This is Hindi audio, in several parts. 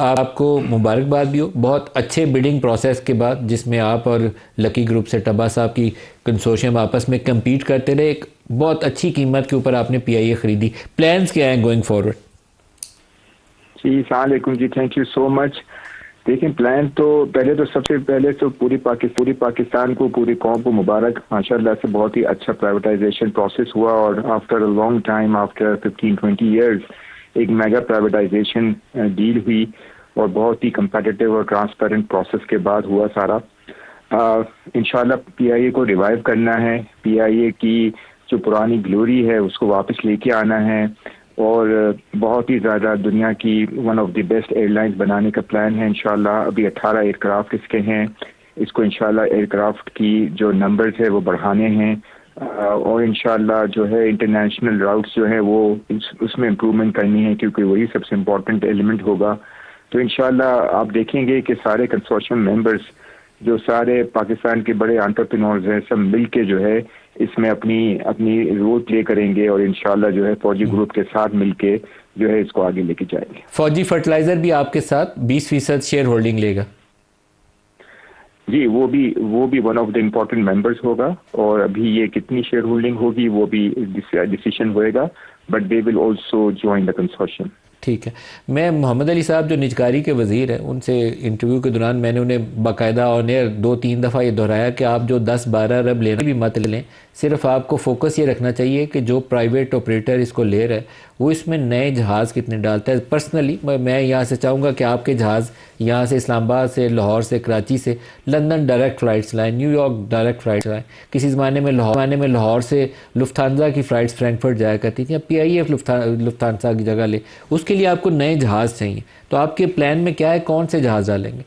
आपको मुबारकबाद भी हो बहुत अच्छे बिडिंग प्रोसेस के बाद, जिसमें आप और लकी ग्रुप से टब्बा साहब की कंसोर्शियम आपस में compete करते रहे। एक बहुत अच्छी कीमत के ऊपर आपने पीआईए खरीदी। प्लान्स क्या हैं गोइंग फॉरवर्ड? जी अस्सलाम वालेकुम जी, थैंक यू सो मच। देखें, प्लान तो पहले तो सबसे पहले तो पूरी पाकिस्तान को, पूरी कौम को मुबारक। माशाल्लाह से बहुत ही अच्छा प्राइवेटाइजेशन प्रोसेस हुआ और after a long time, after 15-20 years, एक मेगा प्राइवेटाइजेशन डील हुई और बहुत ही कंपेटिटिव और ट्रांसपेरेंट प्रोसेस के बाद हुआ सारा। इंशाल्लाह पीआईए को रिवाइव करना है, पीआईए की जो पुरानी ग्लोरी है उसको वापस लेके आना है और बहुत ही ज़्यादा दुनिया की one of the best airlines बनाने का प्लान है इंशाल्लाह। अभी 18 एयरक्राफ्ट इसके हैं, इसको इंशाल्लाह एयरक्राफ्ट की जो नंबर्स है वो बढ़ाने हैं और इंशाल्लाह जो है इंटरनेशनल राउट्स जो है वो उसमें इम्प्रूवमेंट करनी है, क्योंकि वही सबसे इम्पोर्टेंट एलिमेंट होगा। तो इंशाल्लाह आप देखेंगे कि सारे कंसोर्शियम मेंबर्स, जो सारे पाकिस्तान के बड़े एंटरप्रेन्योर्स हैं, सब मिल के जो है इसमें अपनी अपनी रोल प्ले करेंगे और इंशाल्लाह जो है फौजी ग्रुप के साथ मिलके जो है इसको आगे लेके जाएंगे। फौजी फर्टिलाइजर भी आपके साथ 20% शेयर होल्डिंग लेगा? जी, वो भी one of the important members होगा और अभी ये कितनी शेयर होल्डिंग होगी वो भी डिसीजन होएगा, but they will also join the consortium. ठीक है। मैं मोहम्मद अली साहब जो निजकारी के वज़ीर हैं, उनसे इंटरव्यू के दौरान मैंने उन्हें बाकायदा ऑन एयर 2-3 दफ़ा ये दोहराया कि आप जो 10-12 अरब लेना भी मत लें, सिर्फ आपको फोकस ये रखना चाहिए कि जो प्राइवेट ऑपरेटर इसको ले रहा है वो इसमें नए जहाज़ कितने डालता है। पर्सनली मैं यहाँ से चाहूँगा कि आपके जहाज़ यहाँ से इस्लामाबाद से, लाहौर से, कराची से लंदन डायरेक्ट फ़्लाइट्स लाएँ, न्यूयॉर्क डायरेक्ट फ़्लाइट्स लाएँ। किसी ज़माने में लाहौर से लुफ्थांसा की फ़्लाइट्स फ्रैंकफर्ट जाया करती थी, अब पीआईए लुफ्थांसा की जगह ले। उसके लिए आपको नए जहाज़ चाहिए, तो आपके प्लान में क्या है, कौन से जहाज़ डालेंगे?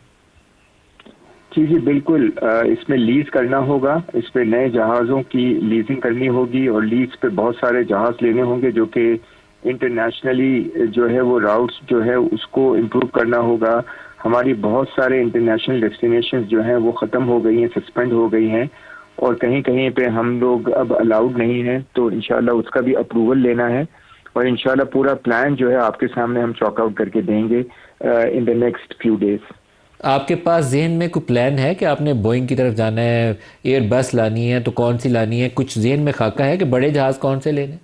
जी जी बिल्कुल, इसमें लीज करना होगा, इस पे नए जहाज़ों की लीजिंग करनी होगी और लीज पे बहुत सारे जहाज़ लेने होंगे जो कि इंटरनेशनली जो है वो राउट्स जो है उसको इम्प्रूव करना होगा। हमारी बहुत सारे इंटरनेशनल डेस्टिनेशंस जो हैं वो ख़त्म हो गई हैं, सस्पेंड हो गई हैं और कहीं कहीं पे हम लोग अब अलाउड नहीं हैं, तो इंशाल्लाह उसका भी अप्रूवल लेना है और इंशाल्लाह पूरा प्लान जो है आपके सामने हम चॉक आउट करके देंगे in the next few days. आपके पास जहन में कोई प्लान है कि आपने बोइंग की तरफ जाना है, एयर बस लानी है तो कौन सी लानी है? कुछ जहन में खाका है कि बड़े जहाज़ कौन से लेने?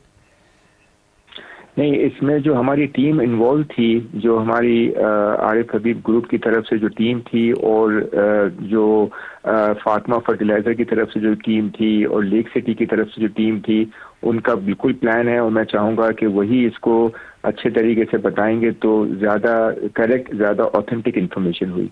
नहीं, इसमें जो हमारी टीम इन्वॉल्व थी, जो हमारी आरिफ हबीब ग्रुप की तरफ से जो टीम थी और जो फातिमा फर्टिलाइज़र की तरफ से जो टीम थी और लेक सिटी की तरफ से जो टीम थी, उनका बिल्कुल प्लान है और मैं चाहूँगा कि वही इसको अच्छे तरीके से बताएंगे तो ज़्यादा करेक्ट, ज़्यादा ऑथेंटिक इन्फॉर्मेशन हुई।